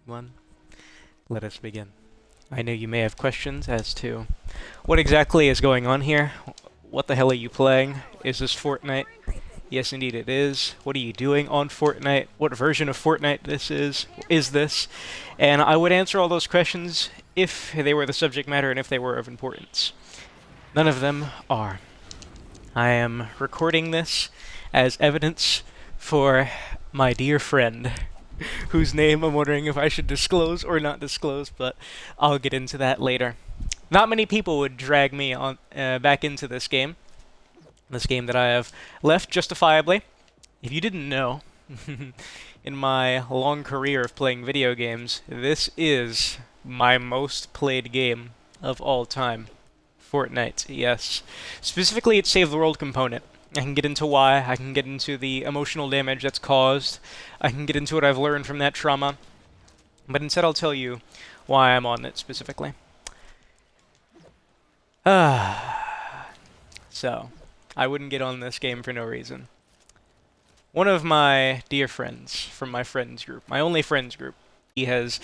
One, let us begin. I know you may have questions as to what exactly is going on here. What the hell are you playing? Is this Fortnite? Yes, indeed it is. What are you doing on Fortnite? What version of Fortnite this is? Is this? And I would answer all those questions if they were the subject matter and if they were of importance. None of them are. I am recording this as evidence for my dear friend, whose name I'm wondering if I should disclose or not disclose, but I'll get into that later. Not many people would drag me on back into this game that I have left justifiably. If you didn't know, in my long career of playing video games, this is my most played game of all time. Fortnite, yes. Specifically its Save the World component. I can get into why, I can get into the emotional damage that's caused, I can get into what I've learned from that trauma, but instead I'll tell you why I'm on it specifically. So, I wouldn't get on this game for no reason. One of my dear friends from my friends group, my only friends group, he has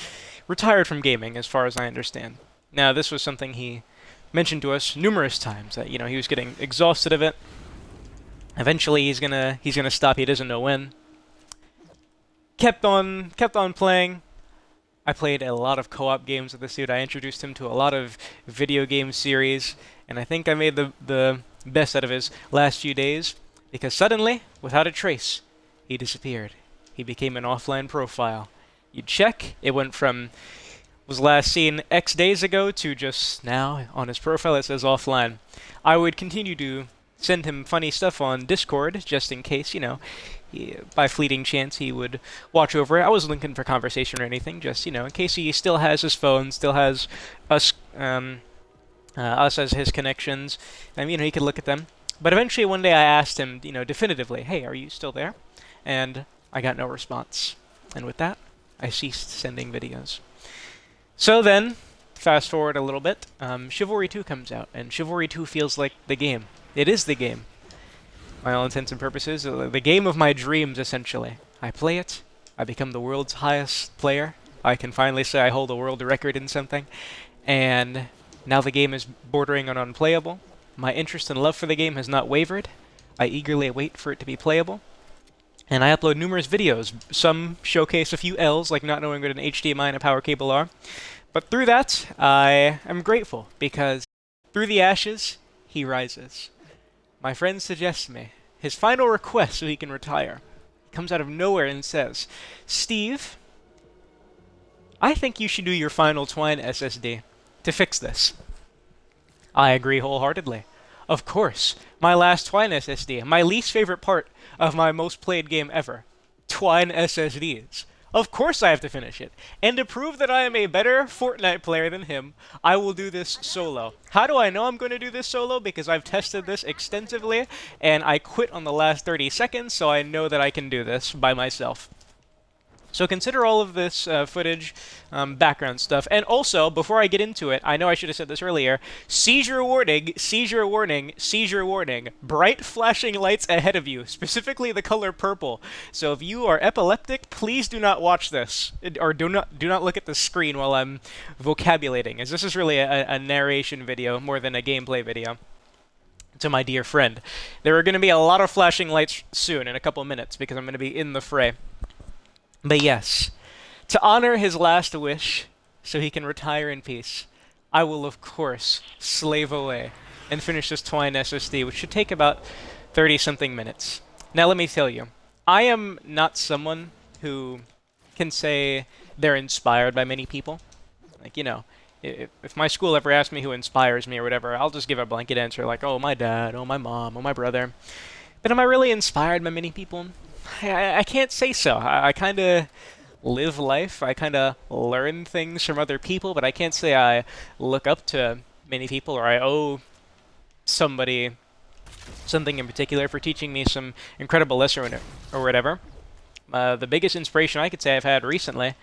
retired from gaming as far as I understand. Now, this was something he mentioned to us numerous times, that, you know, he was getting exhausted of it. Eventually he's gonna stop, he doesn't know when. Kept on playing. I played a lot of co-op games with this dude. I introduced him to a lot of video game series, and I think I made the best out of his last few days, because suddenly, without a trace, he disappeared. He became an offline profile. You check, it went from was last seen X days ago to just now on his profile it says offline. I would continue to send him funny stuff on Discord, just in case, you know, by fleeting chance he would watch over it. I wasn't looking for conversation or anything, just, you know, in case he still has his phone, still has us as his connections, and, you know, he could look at them. But eventually one day I asked him, you know, definitively, hey, are you still there? And I got no response. And with that, I ceased sending videos. So then, fast forward a little bit, Chivalry 2 comes out, and Chivalry 2 feels like the game. It is the game. By all intents and purposes, the game of my dreams, essentially. I play it, I become the world's highest player. I can finally say I hold a world record in something. And now the game is bordering on unplayable. My interest and love for the game has not wavered. I eagerly wait for it to be playable. And I upload numerous videos. Some showcase a few L's, like not knowing what an HDMI and a power cable are. But through that, I am grateful, because through the ashes, he rises. My friend suggests me his final request so he can retire. He comes out of nowhere and says, Steve, I think you should do your final Twine SSD to fix this. I agree wholeheartedly. Of course, my last Twine SSD, my least favorite part of my most played game ever, Twine SSDs. Of course I have to finish it. And to prove that I am a better Fortnite player than him, I will do this solo. How do I know I'm going to do this solo? Because I've tested this extensively, and I quit on the last 30 seconds, so I know that I can do this by myself. So consider all of this footage, background stuff. And also, before I get into it, I know I should have said this earlier, seizure warning, seizure warning, seizure warning. Bright flashing lights ahead of you, specifically the color purple. So if you are epileptic, please do not watch this, or do not look at the screen while I'm vocabulating, as this is really a narration video more than a gameplay video. To my dear friend. There are going to be a lot of flashing lights soon, in a couple minutes, because I'm going to be in the fray. But yes, to honor his last wish, so he can retire in peace, I will of course slave away and finish this Twine SSD, which should take about 30-something minutes. Now let me tell you, I am not someone who can say they're inspired by many people. Like, you know, if my school ever asks me who inspires me or whatever, I'll just give a blanket answer like, oh, my dad, oh, my mom, oh, my brother. But am I really inspired by many people? I can't say so. I kind of live life. I kind of learn things from other people, but I can't say I look up to many people or I owe somebody something in particular for teaching me some incredible lesson or whatever. The biggest inspiration I could say I've had recently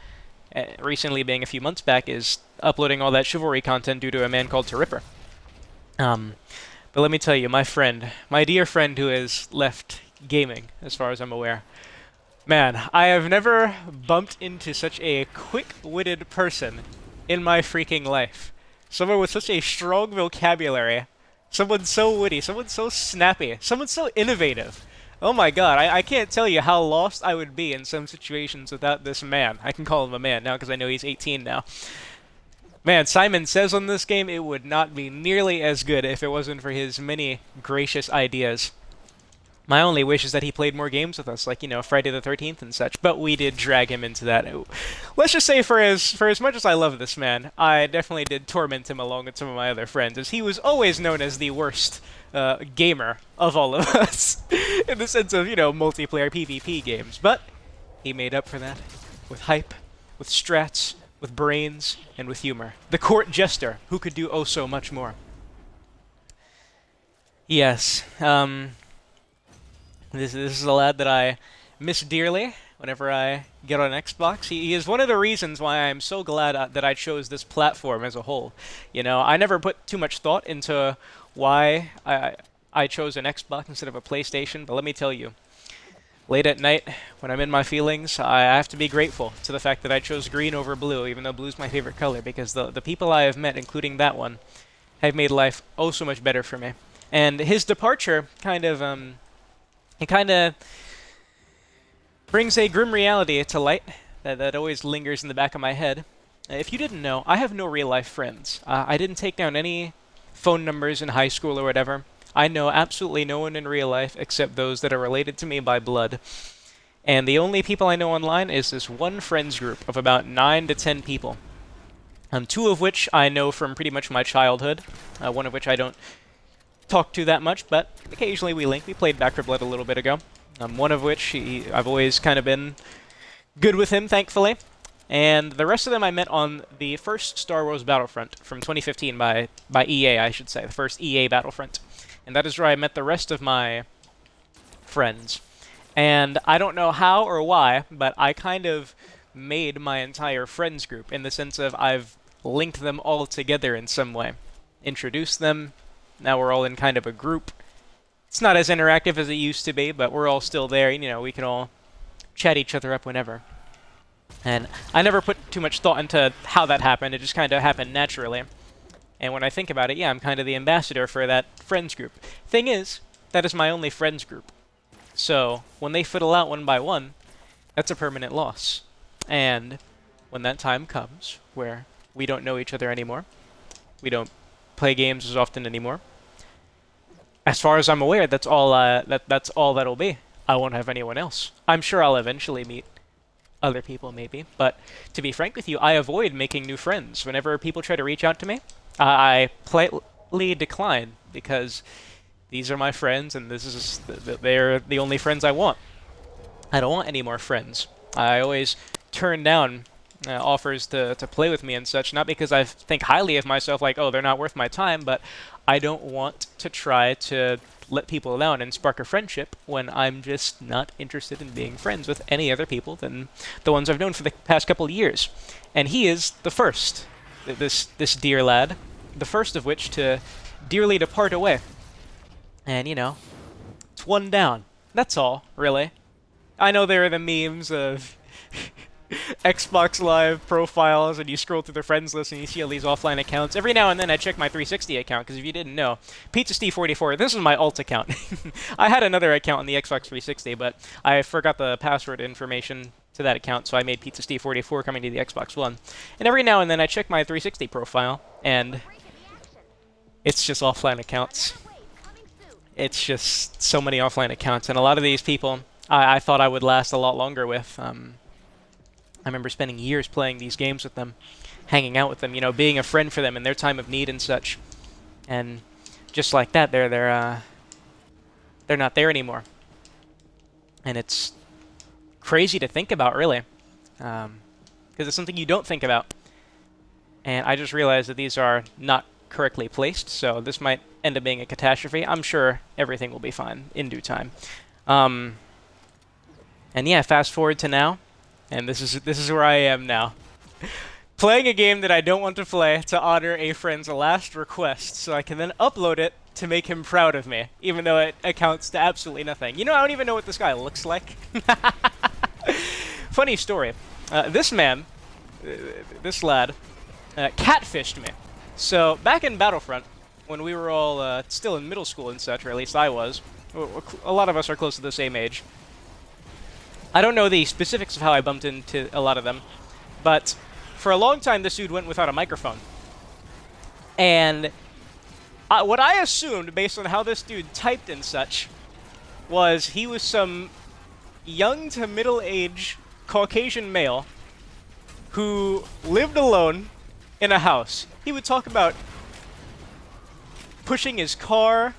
being a few months back, is uploading all that Chivalry content due to a man called Ripper. But let me tell you, my friend, my dear friend who has left gaming, as far as I'm aware, Man, I have never bumped into such a quick-witted person in my freaking life. Someone with such a strong vocabulary. Someone so witty, someone so snappy, someone so innovative. Oh my god, I can't tell you how lost I would be in some situations without this man. I can call him a man now because I know he's 18 now. Man, Simon Says on this game, it would not be nearly as good if it wasn't for his many gracious ideas. My only wish is that he played more games with us, like, you know, Friday the 13th and such, but we did drag him into that. Let's just say for as much as I love this man, I definitely did torment him along with some of my other friends, as he was always known as the worst gamer of all of us, in the sense of, you know, multiplayer PvP games. But he made up for that with hype, with strats, with brains, and with humor. The court jester, who could do oh so much more. Yes, This is a lad that I miss dearly whenever I get on Xbox. He is one of the reasons why I'm so glad that I chose this platform as a whole. You know, I never put too much thought into why I chose an Xbox instead of a PlayStation, but let me tell you, late at night, when I'm in my feelings, I have to be grateful to the fact that I chose green over blue, even though blue's my favorite color, because the people I have met, including that one, have made life oh so much better for me. And his departure kind of, it kind of brings a grim reality to light that always lingers in the back of my head. If you didn't know, I have no real-life friends. I didn't take down any phone numbers in high school or whatever. I know absolutely no one in real life except those that are related to me by blood. And the only people I know online is this one friends group of about 9 to 10 people. 2 of which I know from pretty much my childhood, one of which I don't talk to that much, but occasionally we link. We played Back 4 Blood a little bit ago. One of which I've always kind of been good with him, thankfully. And the rest of them I met on the first Star Wars Battlefront from 2015 by EA, I should say, the first EA Battlefront. And that is where I met the rest of my friends. And I don't know how or why, but I kind of made my entire friends group in the sense of I've linked them all together in some way. Introduced them. Now we're all in kind of a group. It's not as interactive as it used to be, but we're all still there. You know, we can all chat each other up whenever. And I never put too much thought into how that happened. It just kind of happened naturally. And when I think about it, yeah, I'm kind of the ambassador for that friends group. Thing is, that is my only friends group. So when they fiddle out one by one, that's a permanent loss. And when that time comes where we don't know each other anymore, we don't play games as often anymore, as far as I'm aware, that's all that'll be. I won't have anyone else. I'm sure I'll eventually meet other people, maybe. But to be frank with you, I avoid making new friends. Whenever people try to reach out to me, I politely decline, because these are my friends, and they're the only friends I want. I don't want any more friends. I always turn down offers to play with me and such, not because I think highly of myself, like, oh, they're not worth my time, but I don't want to try to let people down and spark a friendship when I'm just not interested in being friends with any other people than the ones I've known for the past couple of years. And he is the first, this dear lad, the first of which to dearly depart away. And, you know, it's one down. That's all, really. I know there are the memes of Xbox Live profiles, and you scroll through the friends list and you see all these offline accounts. Every now and then I check my 360 account, because if you didn't know, PizzaSteve44, this is my alt account. I had another account on the Xbox 360, but I forgot the password information to that account, so I made PizzaSteve44 coming to the Xbox One. And every now and then I check my 360 profile, and it's just offline accounts. It's just so many offline accounts, and a lot of these people I thought I would last a lot longer with. I remember spending years playing these games with them, hanging out with them, you know, being a friend for them in their time of need and such. And just like that, they're not there anymore. And it's crazy to think about, really, because it's something you don't think about. And I just realized that these are not correctly placed, so this might end up being a catastrophe. I'm sure everything will be fine in due time. And yeah, fast forward to now. And this is where I am now. Playing a game that I don't want to play to honor a friend's last request, so I can then upload it to make him proud of me, even though it accounts to absolutely nothing. You know, I don't even know what this guy looks like. funny story. This man, this lad, catfished me. So back in Battlefront, when we were all still in middle school and such, or at least I was, a lot of us are close to the same age. I don't know the specifics of how I bumped into a lot of them, but for a long time this dude went without a microphone. And what I assumed, based on how this dude typed and such, was he was some young to middle-aged Caucasian male who lived alone in a house. He would talk about pushing his car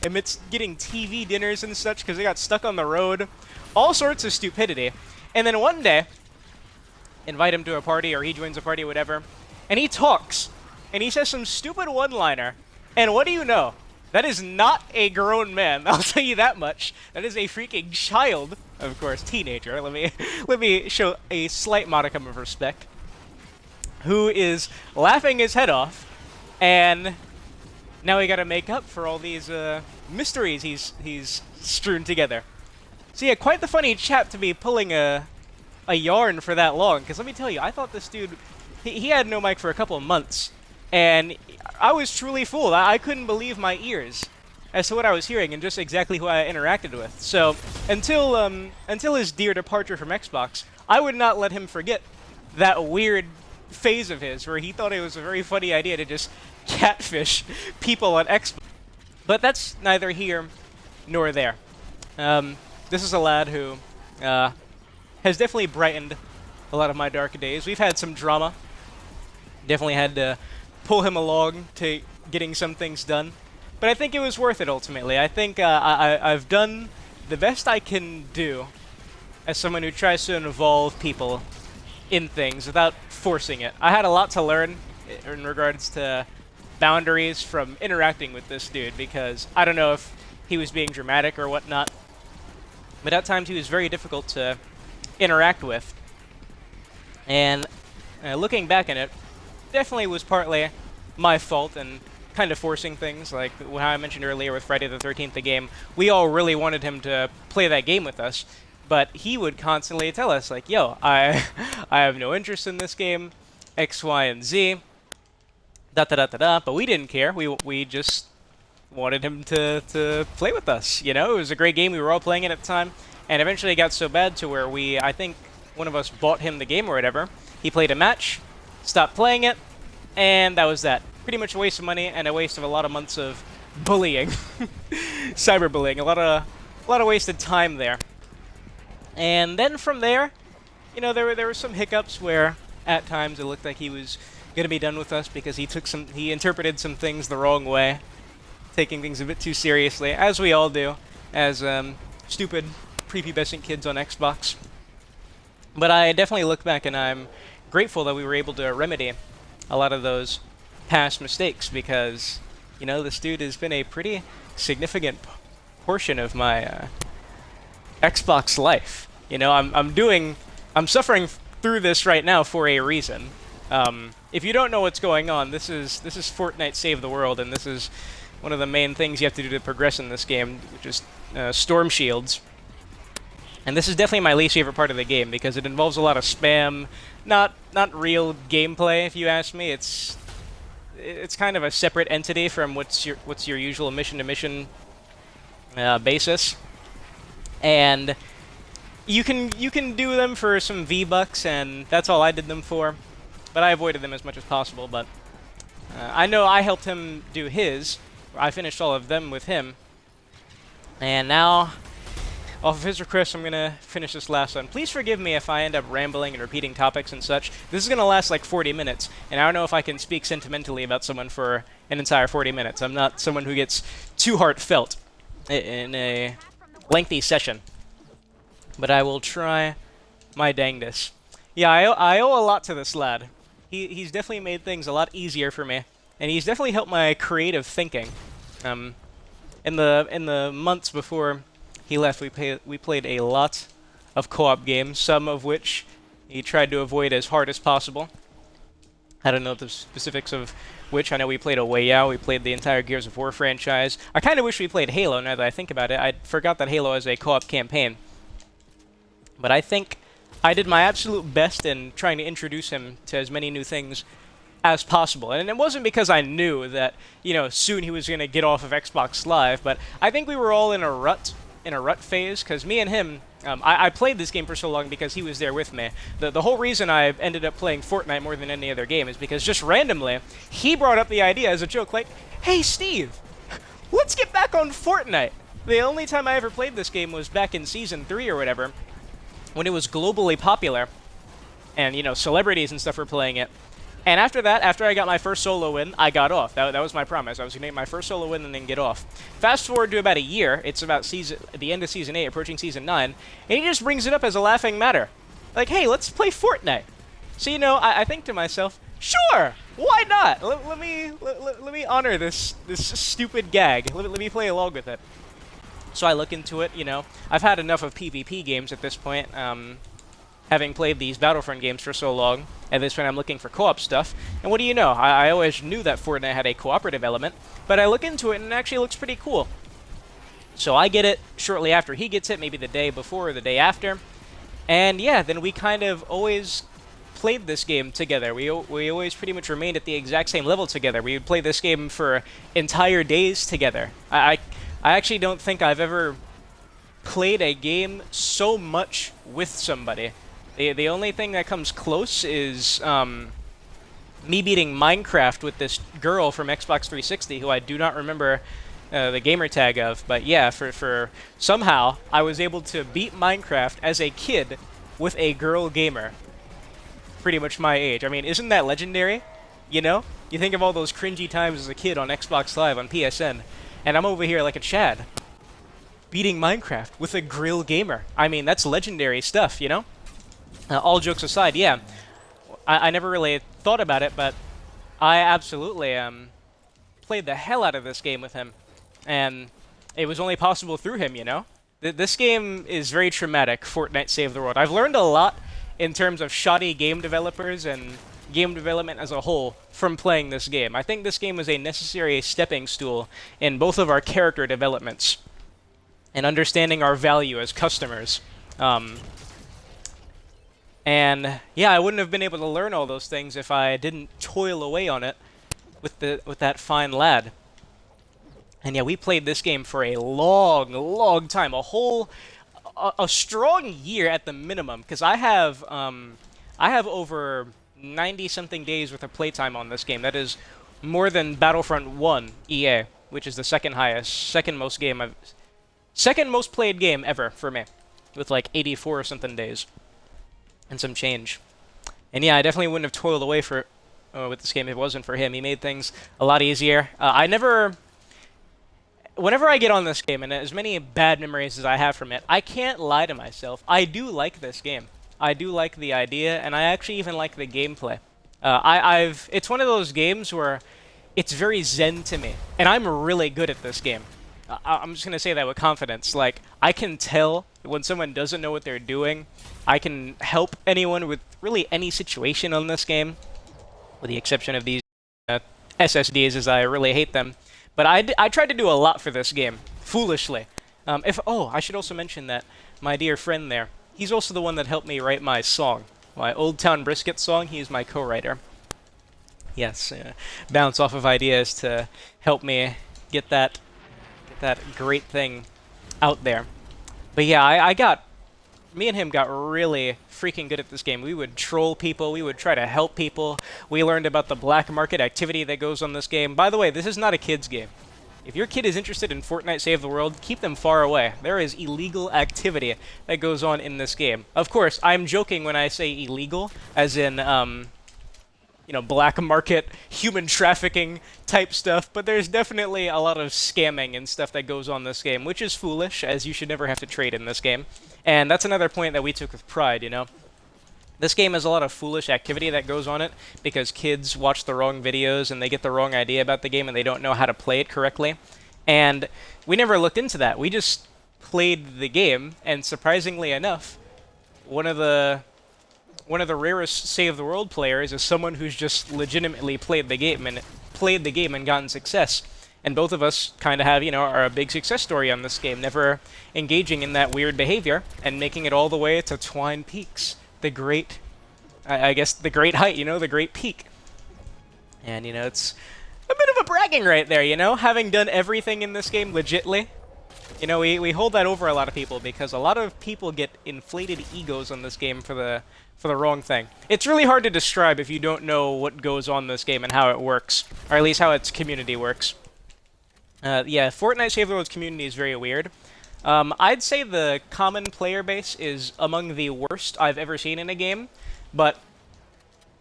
amidst getting TV dinners and such because they got stuck on the road. All sorts of stupidity. And then one day, invite him to a party, or he joins a party, or whatever, and he talks, and he says some stupid one-liner, and what do you know? That is not a grown man, I'll tell you that much. That is a freaking child, of course, teenager. Let me show a slight modicum of respect. Who is laughing his head off, and now we gotta make up for all these mysteries he's strewn together. So yeah, quite the funny chap to be pulling a yarn for that long, because let me tell you, I thought this dude, he had no mic for a couple of months, and I was truly fooled. I couldn't believe my ears as to what I was hearing and just exactly who I interacted with. So until his dear departure from Xbox, I would not let him forget that weird phase of his where he thought it was a very funny idea to just catfish people on Xbox. But that's neither here nor there. This is a lad who has definitely brightened a lot of my dark days. We've had some drama. Definitely had to pull him along to getting some things done. But I think it was worth it ultimately. I think I've done the best I can do as someone who tries to involve people in things without forcing it. I had a lot to learn in regards to boundaries from interacting with this dude, because I don't know if he was being dramatic or whatnot, but at times he was very difficult to interact with. And looking back on it, definitely was partly my fault and kind of forcing things, like how I mentioned earlier with Friday the 13th, the game. We all really wanted him to play that game with us, but he would constantly tell us, like, yo, I have no interest in this game, X, Y, and Z, da-da-da-da-da, but we didn't care. We just wanted him to play with us, you know? It was a great game. We were all playing it at the time, and eventually it got so bad to where I think one of us bought him the game or whatever. He played a match, stopped playing it, and that was that. Pretty much a waste of money and a waste of a lot of months of bullying. Cyberbullying. A lot of wasted time there. And then from there, you know, there were some hiccups where at times it looked like he was gonna be done with us because he interpreted some things the wrong way, taking things a bit too seriously, as we all do, as stupid prepubescent kids on Xbox. But I definitely look back and I'm grateful that we were able to remedy a lot of those past mistakes, because, you know, this dude has been a pretty significant portion of my Xbox life. You know, I'm suffering through this right now for a reason. If you don't know what's going on, this is Fortnite Save the World, and this is one of the main things you have to do to progress in this game, which is storm shields. And this is definitely my least favorite part of the game, because it involves a lot of spam, not real gameplay, if you ask me. It's kind of a separate entity from what's your usual mission-to-mission basis. And you can do them for some V-Bucks, and that's all I did them for. But I avoided them as much as possible. But I know I helped him do his. I finished all of them with him. And now, off of his request, I'm going to finish this last one. Please forgive me if I end up rambling and repeating topics and such. This is going to last like 40 minutes, and I don't know if I can speak sentimentally about someone for an entire 40 minutes. I'm not someone who gets too heartfelt in a lengthy session. But I will try my dangdest. Yeah, I owe a lot to this lad. He's definitely made things a lot easier for me, and he's definitely helped my creative thinking. In the months before he left, we played a lot of co-op games, some of which he tried to avoid as hard as possible. I don't know the specifics of which. I know we played A Way Out, we played the entire Gears of War franchise. I kind of wish we played Halo, now that I think about it. I forgot that Halo has a co-op campaign. But I think I did my absolute best in trying to introduce him to as many new things as possible. And it wasn't because I knew that, soon he was going to get off of Xbox Live, but I think we were all in a rut phase, because me and him, I played this game for so long because he was there with me. The whole reason I ended up playing Fortnite more than any other game is because just randomly, he brought up the idea as a joke, like, hey Steve, let's get back on Fortnite. The only time I ever played this game was back in Season 3 or whatever, when it was globally popular, and, celebrities and stuff were playing it. And after that, after I got my first solo win, I got off. That was my promise. I was going to get my first solo win and then get off. Fast forward to about a year. It's about the end of Season 8, approaching Season 9. And he just brings it up as a laughing matter. Like, hey, let's play Fortnite. So, I think to myself, sure, why not? Let me honor this stupid gag. Let me play along with it. So I look into it, I've had enough of PvP games at this point. Having played these Battlefront games for so long, at this point I'm looking for co-op stuff, and what do you know, I always knew that Fortnite had a cooperative element, but I look into it and it actually looks pretty cool. So I get it shortly after he gets it, maybe the day before or the day after, and yeah, then we kind of always played this game together. We always pretty much remained at the exact same level together. We would play this game for entire days together. I actually don't think I've ever played a game so much with somebody. The only thing that comes close is me beating Minecraft with this girl from Xbox 360, who I do not remember the gamer tag of. But yeah, for somehow I was able to beat Minecraft as a kid with a girl gamer, pretty much my age. I mean, isn't that legendary? You think of all those cringy times as a kid on Xbox Live on PSN, and I'm over here like a Chad, beating Minecraft with a grill gamer. I mean, that's legendary stuff, all jokes aside, yeah, I never really thought about it, but I absolutely played the hell out of this game with him, and it was only possible through him, This game is very traumatic, Fortnite Save the World. I've learned a lot in terms of shoddy game developers and game development as a whole from playing this game. I think this game was a necessary stepping stool in both of our character developments and understanding our value as customers. And yeah, I wouldn't have been able to learn all those things if I didn't toil away on it with that fine lad. And yeah, we played this game for a long, long time, a strong year at the minimum, because I have over 90-something days worth of playtime on this game. That is more than Battlefront 1 EA, which is the second most played game ever for me, with like 84 or something days. And some change. And yeah, I definitely wouldn't have toiled away with this game if it wasn't for him. He made things a lot easier. Whenever I get on this game, and as many bad memories as I have from it, I can't lie to myself. I do like this game. I do like the idea, and I actually even like the gameplay. It's one of those games where it's very zen to me, and I'm really good at this game. I'm just gonna say that with confidence. Like, I can tell when someone doesn't know what they're doing. I can help anyone with really any situation on this game, with the exception of these SSDs, as I really hate them. But I tried to do a lot for this game, foolishly. I should also mention that my dear friend there, he's also the one that helped me write my song, my Old Town Brisket song. He's my co-writer. Yes, bounce off of ideas to help me get that great thing out there. But yeah, me and him got really freaking good at this game. We would troll people, we would try to help people. We learned about the black market activity that goes on this game. By the way, this is not a kid's game. If your kid is interested in Fortnite Save the World, keep them far away. There is illegal activity that goes on in this game. Of course, I'm joking when I say illegal, as in, black market, human trafficking type stuff, but there's definitely a lot of scamming and stuff that goes on in this game, which is foolish, as you should never have to trade in this game. And that's another point that we took with pride, This game has a lot of foolish activity that goes on it, because kids watch the wrong videos and they get the wrong idea about the game and they don't know how to play it correctly. And we never looked into that. We just played the game, and surprisingly enough, one of the rarest Save the World players is someone who's just legitimately played the game and gotten success. And both of us kind of have, our big success story on this game, never engaging in that weird behavior and making it all the way to Twine Peaks, the great, I guess the great height, you know, the great peak. And, you know, it's a bit of a bragging right there, you know, having done everything in this game legitly. You know, we hold that over a lot of people because a lot of people get inflated egos on this game for the wrong thing. It's really hard to describe if you don't know what goes on in this game and how it works, or at least how its community works. Yeah, Fortnite Save the World's community is very weird. I'd say the common player base is among the worst I've ever seen in a game, but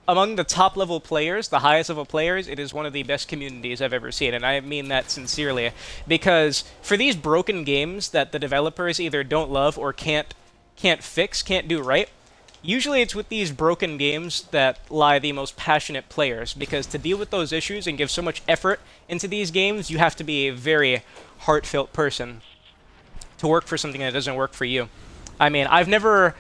among the top level players, the highest level players, it is one of the best communities I've ever seen, and I mean that sincerely. Because for these broken games that the developers either don't love or can't fix, can't do right, usually it's with these broken games that lie the most passionate players, because to deal with those issues and give so much effort into these games, you have to be a very heartfelt person to work for something that doesn't work for you. I mean, I've never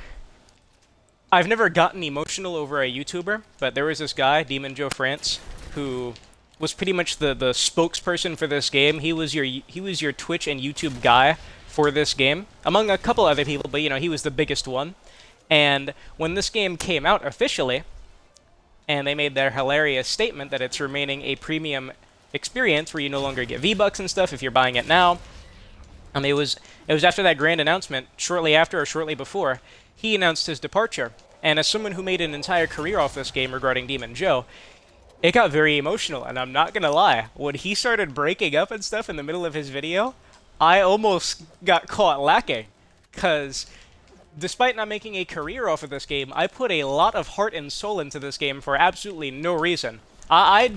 gotten emotional over a YouTuber, but there was this guy, Demon Joe France, who was pretty much the spokesperson for this game. He was your Twitch and YouTube guy for this game, among a couple other people, but you know, he was the biggest one. And when this game came out officially, and they made their hilarious statement that it's remaining a premium experience where you no longer get V-Bucks and stuff if you're buying it now. It was after that grand announcement, shortly after or shortly before, he announced his departure. And as someone who made an entire career off this game regarding Demon Joe, it got very emotional, and I'm not gonna lie, when he started breaking up and stuff in the middle of his video, I almost got caught lacking, because despite not making a career off of this game, I put a lot of heart and soul into this game for absolutely no reason. I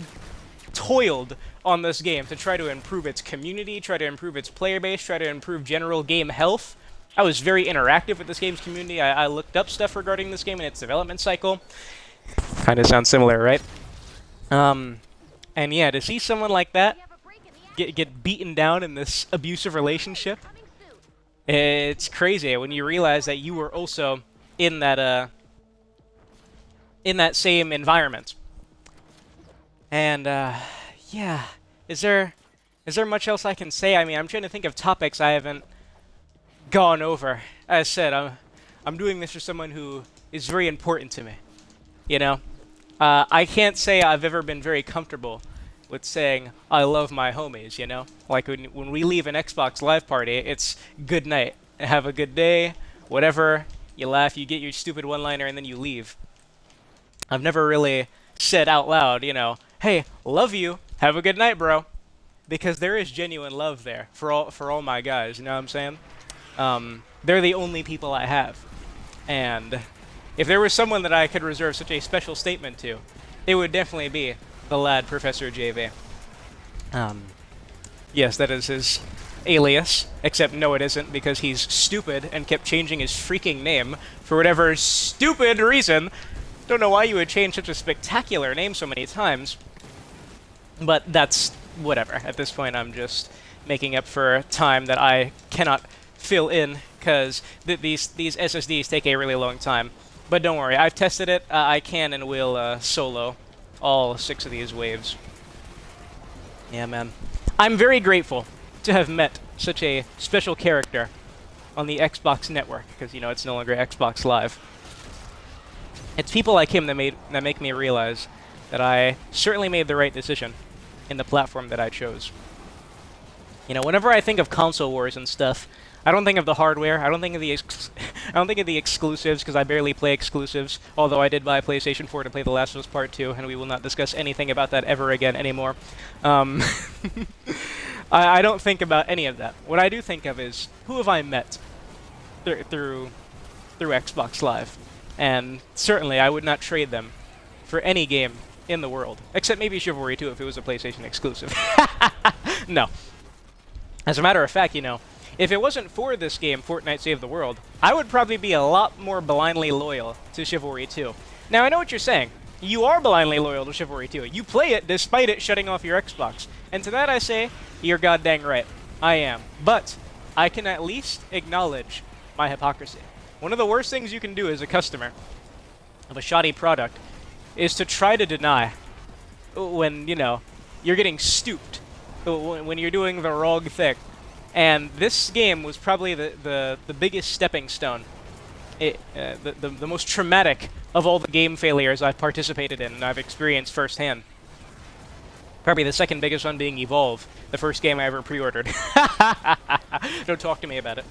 toiled on this game to try to improve its community, try to improve its player base, try to improve general game health. I was very interactive with this game's community. I looked up stuff regarding this game and its development cycle. Kind of sounds similar, right? And yeah, to see someone like that get beaten down in this abusive relationship, it's crazy when you realize that you were also in that same environment. And yeah, is there much else I can say? I mean, I'm trying to think of topics I haven't gone over. As I said, I'm doing this for someone who is very important to me. You know, I can't say I've ever been very comfortable with saying I love my homies. You know, like when we leave an Xbox Live party, it's good night, have a good day, whatever. You laugh, you get your stupid one-liner, and then you leave. I've never really said out loud, you know, hey, love you, have a good night, bro, because there is genuine love there for all my guys. You know what I'm saying? They're the only people I have. And if there was someone that I could reserve such a special statement to, it would definitely be the lad Professor JV. Yes, that is his alias, except no it isn't, because he's stupid and kept changing his freaking name for whatever stupid reason. Don't know why you would change such a spectacular name so many times, but that's whatever. At this point, I'm just making up for time that I cannot fill in, because these SSDs take a really long time. But don't worry, I've tested it. I can and will solo all 6 of these waves. Yeah, man. I'm very grateful to have met such a special character on the Xbox network, because, you know, it's no longer Xbox Live. It's people like him that make me realize that I certainly made the right decision in the platform that I chose. You know, whenever I think of console wars and stuff, I don't think of the hardware. I don't think of the exclusives, because I barely play exclusives. Although I did buy a PlayStation 4 to play The Last of Us Part 2, and we will not discuss anything about that ever again anymore. I don't think about any of that. What I do think of is, who have I met through Xbox Live? And certainly I would not trade them for any game in the world, except maybe Chivalry 2 if it was a PlayStation exclusive. No. As a matter of fact, you know, if it wasn't for this game, Fortnite Save the World, I would probably be a lot more blindly loyal to Chivalry 2. Now, I know what you're saying. You are blindly loyal to Chivalry 2. You play it despite it shutting off your Xbox. And to that I say, you're goddamn right. I am. But I can at least acknowledge my hypocrisy. One of the worst things you can do as a customer of a shoddy product is to try to deny when, you know, you're getting stooped, when you're doing the wrong thing. And this game was probably the biggest stepping stone the most traumatic of all the game failures I've participated in and I've experienced firsthand. Probably the second biggest one being Evolve, the first game I ever pre-ordered. Don't talk to me about it.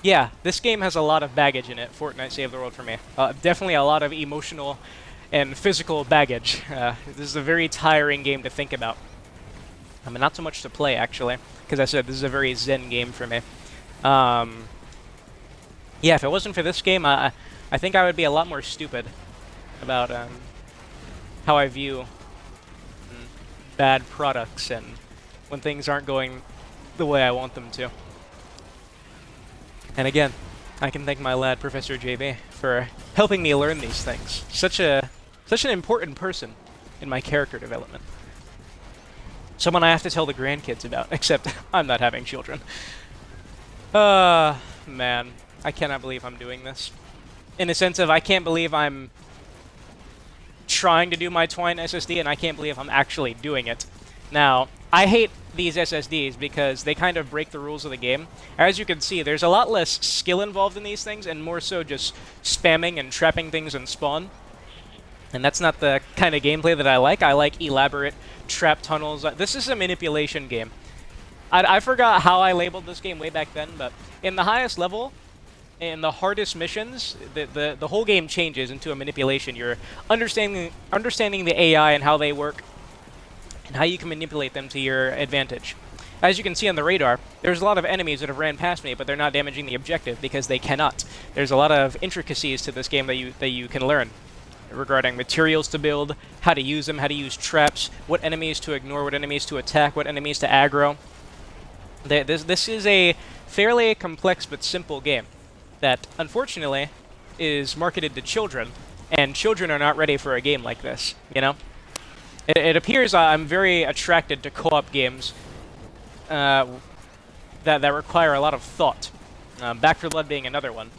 Yeah, this game has a lot of baggage in it. Fortnite saved the world for me. Definitely a lot of emotional and physical baggage. This is a very tiring game to think about. I mean, not so much to play, actually, because I said this is a very zen game for me. Yeah, if it wasn't for this game, I think I would be a lot more stupid about how I view bad products and when things aren't going the way I want them to. And again, I can thank my lad, Professor JB, for helping me learn these things. Such an important person in my character development. Someone I have to tell the grandkids about, except I'm not having children. Man, I cannot believe I'm doing this. In the sense of, I can't believe I'm trying to do my Twine SSD, and I can't believe I'm actually doing it. Now, I hate these SSDs because they kind of break the rules of the game. As you can see, there's a lot less skill involved in these things, and more so just spamming and trapping things in spawn. And that's not the kind of gameplay that I like. I like elaborate trap tunnels. This is a manipulation game. I forgot how I labeled this game way back then, but in the highest level, in the hardest missions, the whole game changes into a manipulation. You're understanding the AI and how they work, and how you can manipulate them to your advantage. As you can see on the radar, there's a lot of enemies that have ran past me, but they're not damaging the objective because they cannot. There's a lot of intricacies to this game that you can learn regarding materials to build, how to use them, how to use traps, what enemies to ignore, what enemies to attack, what enemies to aggro. This is a fairly complex but simple game that, unfortunately, is marketed to children, and children are not ready for a game like this, you know? It appears I'm very attracted to co-op games that require a lot of thought. Back 4 Blood being another one.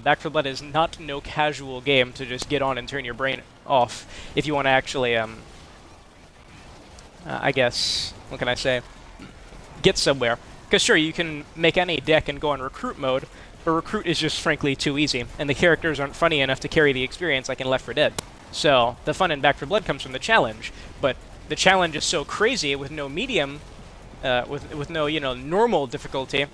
Back 4 Blood is not no casual game to just get on and turn your brain off if you want to actually, I guess, what can I say, get somewhere. Because sure, you can make any deck and go on recruit mode, but recruit is just frankly too easy, and the characters aren't funny enough to carry the experience like in Left 4 Dead. So, the fun in Back 4 Blood comes from the challenge, but the challenge is so crazy with no medium, with no, you know, normal difficulty,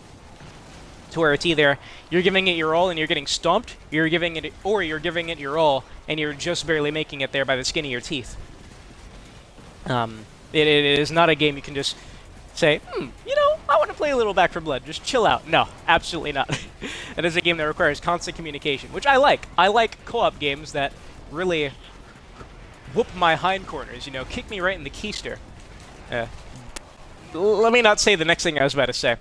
to where it's either you're giving it your all and you're getting stomped, or you're giving it your all and you're just barely making it there by the skin of your teeth. It is not a game you can just say, you know, I want to play a little Back 4 Blood, just chill out. No, absolutely not. It is a game that requires constant communication, which I like. I like co-op games that really whoop my hindquarters, you know, kick me right in the keister. Let me not say the next thing I was about to say.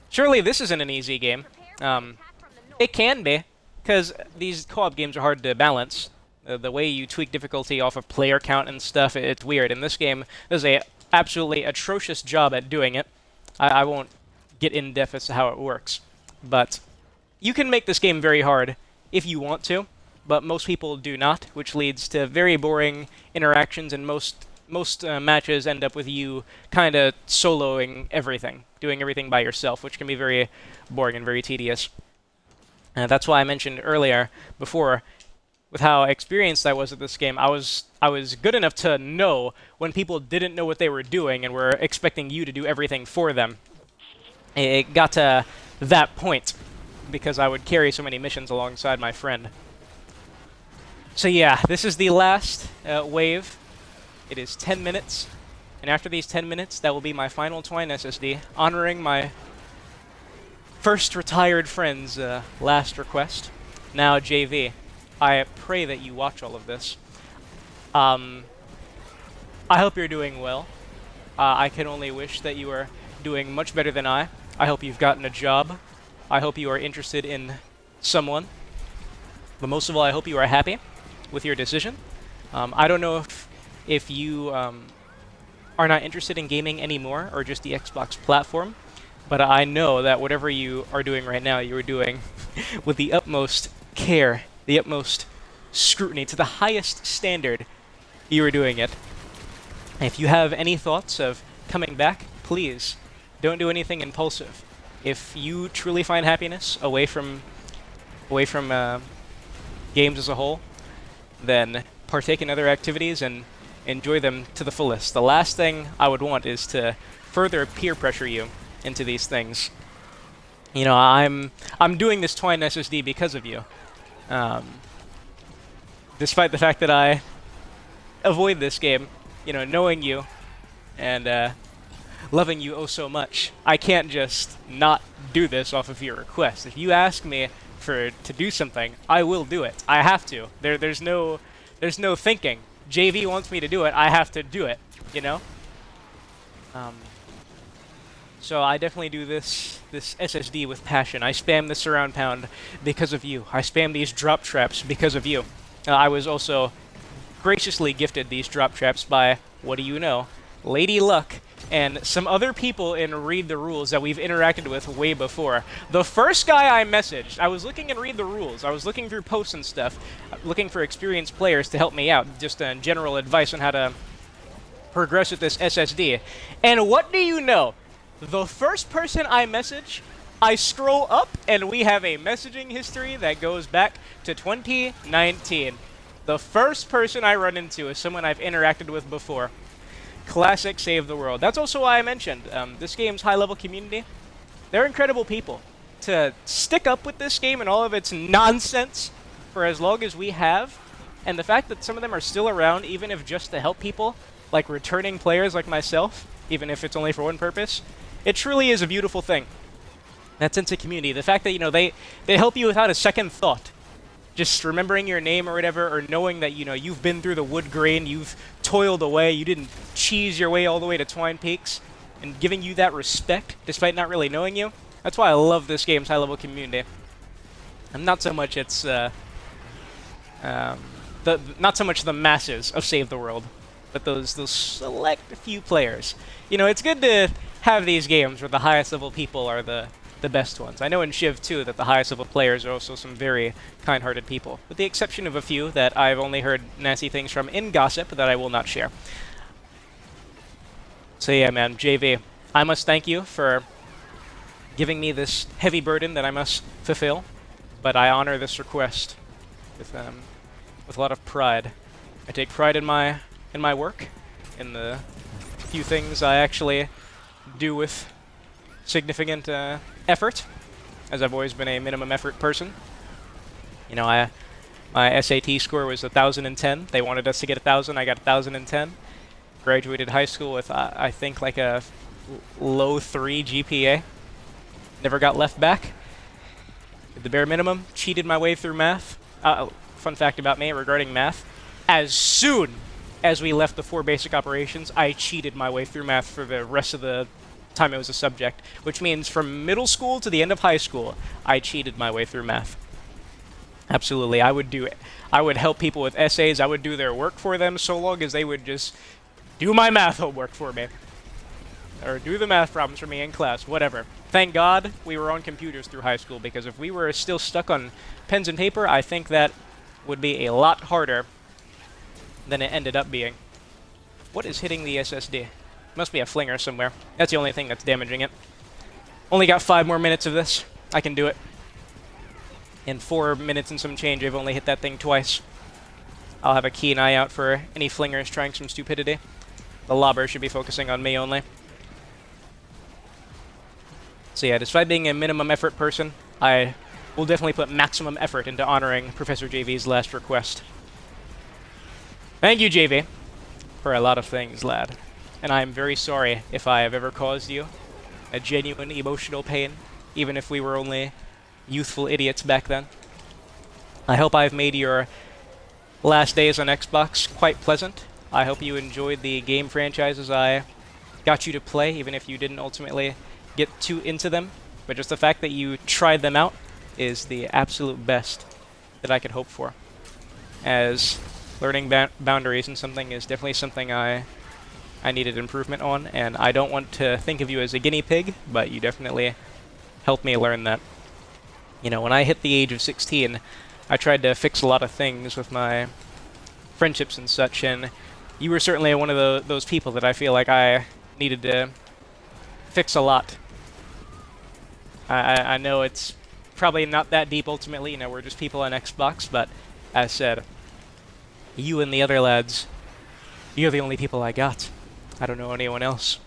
Surely this isn't an easy game. It can be, because these co-op games are hard to balance. The way you tweak difficulty off of player count and stuff, it's weird. In this game, there's a absolutely atrocious job at doing it. I won't get in depth as to how it works. But you can make this game very hard if you want to, but most people do not, which leads to very boring interactions, and most matches end up with you kind of soloing everything, doing everything by yourself, which can be very boring and very tedious. That's why I mentioned earlier, before, with how experienced I was at this game, I was good enough to know when people didn't know what they were doing and were expecting you to do everything for them. It got to that point because I would carry so many missions alongside my friend. So yeah, this is the last wave. It is 10 minutes, and after these 10 minutes, that will be my final Twine SSD, honoring my first retired friend's last request. Now, JV, I pray that you watch all of this. I hope you're doing well. I can only wish that you are doing much better than I. I hope you've gotten a job. I hope you are interested in someone. But most of all, I hope you are happy with your decision. I don't know if you are not interested in gaming anymore, or just the Xbox platform, but I know that whatever you are doing right now, you are doing with the utmost care, the utmost scrutiny, to the highest standard you are doing it. If you have any thoughts of coming back, please don't do anything impulsive. If you truly find happiness away from games as a whole, then partake in other activities and enjoy them to the fullest. The last thing I would want is to further peer pressure you into these things. You know, I'm doing this Twine SSD because of you. Despite the fact that I avoid this game, you know, knowing you and loving you oh so much, I can't just not do this off of your request. If you ask me to do something, I will do it. I have to. There's no thinking. JV wants me to do it, I have to do it, you know? So I definitely do this SSD with passion. I spam the surround pound because of you. I spam these drop traps because of you. I was also graciously gifted these drop traps by, what do you know, Lady Luck and some other people in Read the Rules that we've interacted with way before. The first guy I messaged, I was looking in Read the Rules. I was looking through posts and stuff, looking for experienced players to help me out, just general advice on how to progress with this SSD. And what do you know? The first person I message, I scroll up and we have a messaging history that goes back to 2019. The first person I run into is someone I've interacted with before. Classic Save the World. That's also why I mentioned this game's high-level community. They're incredible people. To stick up with this game and all of its nonsense for as long as we have, and the fact that some of them are still around, even if just to help people, like returning players like myself, even if it's only for one purpose, it truly is a beautiful thing. That sense of community. The fact that, you know, they help you without a second thought. Just remembering your name or whatever, or knowing that, you know, you've been through the wood grain, you've toiled away, you didn't cheese your way all the way to Twine Peaks, and giving you that respect despite not really knowing you. That's why I love this game's high-level community. And not so much not so much the masses of Save the World, but those select few players. You know, it's good to have these games where the highest level people are the best ones. I know in Shiv 2 that the highest level players are also some very kind-hearted people, with the exception of a few that I've only heard nasty things from in gossip that I will not share. So yeah, man, JV, I must thank you for giving me this heavy burden that I must fulfill, but I honor this request with a lot of pride. I take pride in my work, in the few things I actually do with significant effort, as I've always been a minimum effort person. You know, my SAT score was 1,010. They wanted us to get 1,000. I got 1,010. Graduated high school with I think like a low 3 GPA. Never got left back. Did the bare minimum. Cheated my way through math. Fun fact about me regarding math: as soon as we left the 4 basic operations, I cheated my way through math for the rest of the time it was a subject, which means from middle school to the end of high school, I cheated my way through math. Absolutely, I would do it. I would help people with essays, I would do their work for them, so long as they would just do my math homework for me. Or do the math problems for me in class, whatever. Thank God we were on computers through high school, because if we were still stuck on pens and paper, I think that would be a lot harder than it ended up being. What is hitting the SSD? Must be a flinger somewhere. That's the only thing that's damaging it. Only got 5 more minutes of this. I can do it. In 4 minutes and some change, I've only hit that thing twice. I'll have a keen eye out for any flingers trying some stupidity. The lobber should be focusing on me only. So yeah, despite being a minimum effort person, I will definitely put maximum effort into honoring Professor JV's last request. Thank you, JV, for a lot of things, lad. And I am very sorry if I have ever caused you a genuine emotional pain, even if we were only youthful idiots back then. I hope I've made your last days on Xbox quite pleasant. I hope you enjoyed the game franchises I got you to play, even if you didn't ultimately get too into them. But just the fact that you tried them out is the absolute best that I could hope for. As learning boundaries in something is definitely something I needed improvement on, and I don't want to think of you as a guinea pig, but you definitely helped me learn that. You know, when I hit the age of 16, I tried to fix a lot of things with my friendships and such, and you were certainly one of those people that I feel like I needed to fix a lot. I know it's probably not that deep ultimately, you know, we're just people on Xbox, but as said, you and the other lads, you're the only people I got. I don't know anyone else.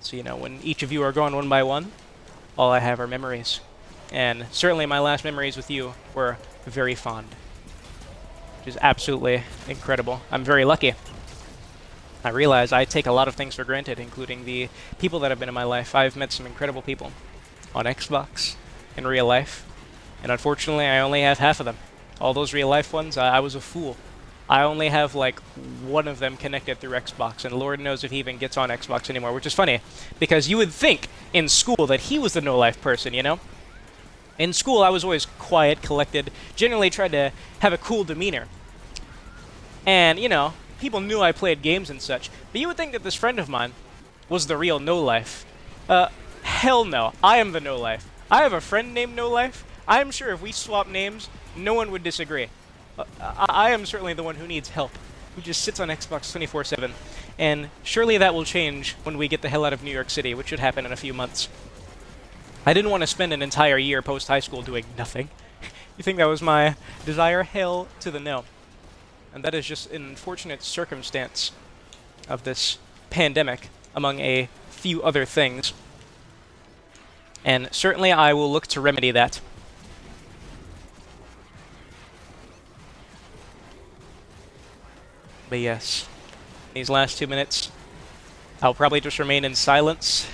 So, you know, when each of you are gone one by one, all I have are memories. And certainly my last memories with you were very fond, which is absolutely incredible. I'm very lucky. I realize I take a lot of things for granted, including the people that have been in my life. I've met some incredible people on Xbox, in real life, and unfortunately I only have half of them. All those real life ones, I was a fool. I only have like one of them connected through Xbox, and Lord knows if he even gets on Xbox anymore, which is funny, because you would think in school that he was the no-life person, you know? In school I was always quiet, collected, generally tried to have a cool demeanor. And, you know, people knew I played games and such, but you would think that this friend of mine was the real no-life. Hell no. I am the no-life. I have a friend named No-Life. I am sure if we swap names, no one would disagree. I am certainly the one who needs help, who just sits on Xbox 24/7. And surely that will change when we get the hell out of New York City, which should happen in a few months. I didn't want to spend an entire year post-high school doing nothing. You think that was my desire? Hell to the no. And that is just an unfortunate circumstance of this pandemic, among a few other things. And certainly I will look to remedy that. But yes, these last 2 minutes, I'll probably just remain in silence,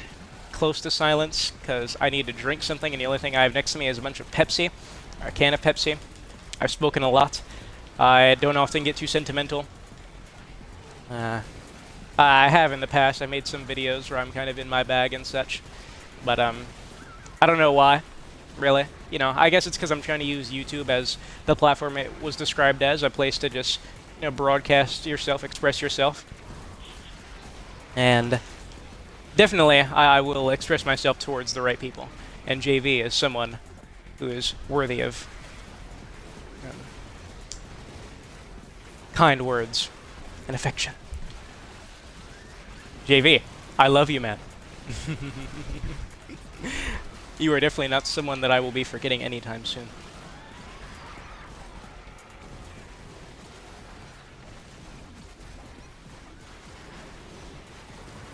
close to silence, because I need to drink something, and the only thing I have next to me is a bunch of Pepsi, or a can of Pepsi. I've spoken a lot. I don't often get too sentimental. I have in the past. I made some videos where I'm kind of in my bag and such, but I don't know why, really. You know, I guess it's because I'm trying to use YouTube as the platform it was described as, a place to just, you know, broadcast yourself, express yourself. And definitely, I will express myself towards the right people. And JV is someone who is worthy of kind words and affection. JV, I love you, man. You are definitely not someone that I will be forgetting anytime soon.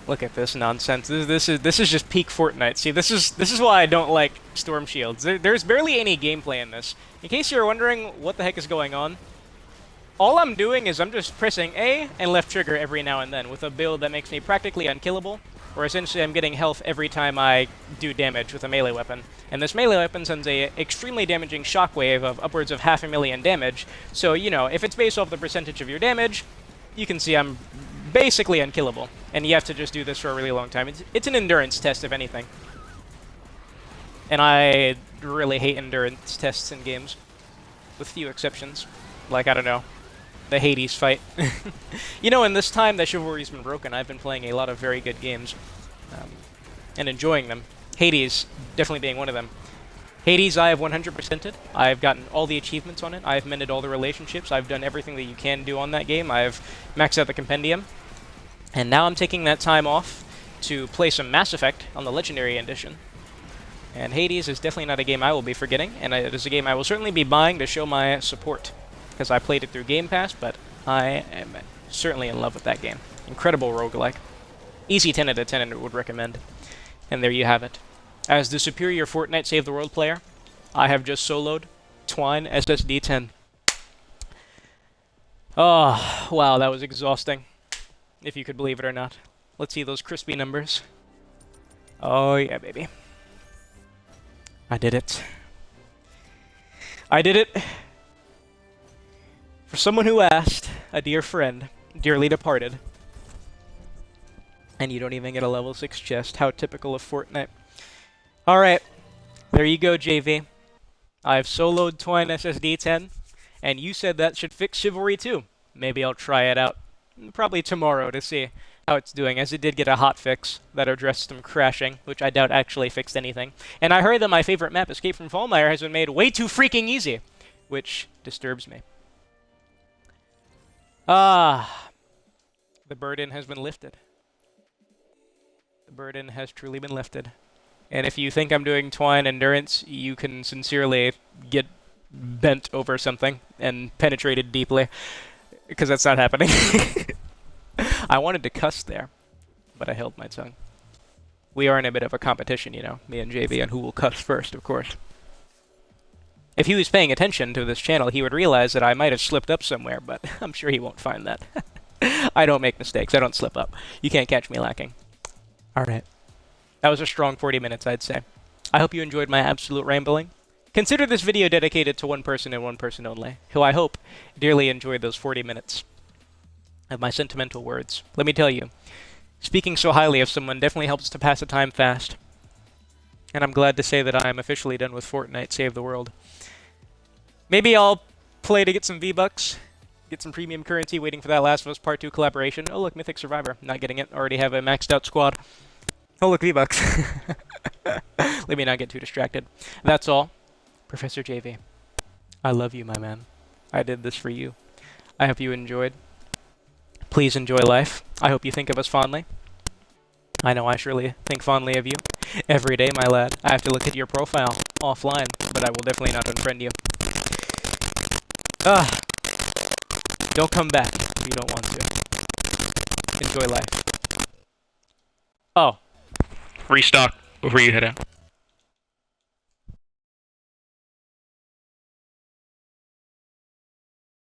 Look at this nonsense. This is just peak Fortnite. See, this is why I don't like Storm Shields. There's barely any gameplay in this. In case you're wondering what the heck is going on, all I'm doing is I'm just pressing A and left trigger every now and then with a build that makes me practically unkillable, or essentially I'm getting health every time I do damage with a melee weapon. And this melee weapon sends a extremely damaging shockwave of upwards of 500,000 damage, so, you know, if it's based off the percentage of your damage, you can see I'm basically unkillable. And you have to just do this for a really long time. It's an endurance test, if anything. And I really hate endurance tests in games, with few exceptions. Like, I don't know, the Hades fight. You know, in this time that Chivalry's been broken, I've been playing a lot of very good games, and enjoying them. Hades definitely being one of them. Hades, I have 100%ed. I've gotten all the achievements on it. I've mended all the relationships. I've done everything that you can do on that game. I've maxed out the compendium. And now I'm taking that time off to play some Mass Effect on the Legendary Edition. And Hades is definitely not a game I will be forgetting, and it is a game I will certainly be buying to show my support, because I played it through Game Pass, but I am certainly in love with that game. Incredible roguelike. Easy 10 out of 10 and would recommend. And there you have it. As the superior Fortnite Save the World player, I have just soloed Twine SSD 10. Oh, wow, that was exhausting. If you could believe it or not. Let's see those crispy numbers. Oh, yeah, baby. I did it. I did it. For someone who asked, a dear friend, dearly departed. And you don't even get a level 6 chest. How typical of Fortnite. Alright. There you go, JV. I've soloed Twine SSD 10. And you said that should fix Chivalry too. Maybe I'll try it out. Probably tomorrow to see how it's doing, as it did get a hotfix that addressed some crashing, which I doubt actually fixed anything. And I heard that my favorite map, Escape from Fallmire, has been made way too freaking easy, which disturbs me. Ah, the burden has been lifted. The burden has truly been lifted. And if you think I'm doing Twine Endurance, you can sincerely get bent over something and penetrated deeply, because that's not happening. I wanted to cuss there, but I held my tongue. We are in a bit of a competition, you know, me and JV, on who will cuss first, of course. If he was paying attention to this channel, he would realize that I might have slipped up somewhere, but I'm sure he won't find that. I don't make mistakes. I don't slip up. You can't catch me lacking. Alright. That was a strong 40 minutes, I'd say. I hope you enjoyed my absolute rambling. Consider this video dedicated to one person and one person only, who I hope dearly enjoyed those 40 minutes of my sentimental words. Let me tell you, speaking so highly of someone definitely helps to pass the time fast. And I'm glad to say that I am officially done with Fortnite Save the World. Maybe I'll play to get some V-Bucks, get some premium currency, waiting for that Last of Us Part 2 collaboration. Oh look, Mythic Survivor. Not getting it. Already have a maxed out squad. Oh look, V-Bucks. Let me not get too distracted. That's all. Professor JV. I love you, my man. I did this for you. I hope you enjoyed. Please enjoy life. I hope you think of us fondly. I know I surely think fondly of you. Every day, my lad. I have to look at your profile offline, but I will definitely not unfriend you. Don't come back if you don't want to. Enjoy life. Oh. Restock before you head out.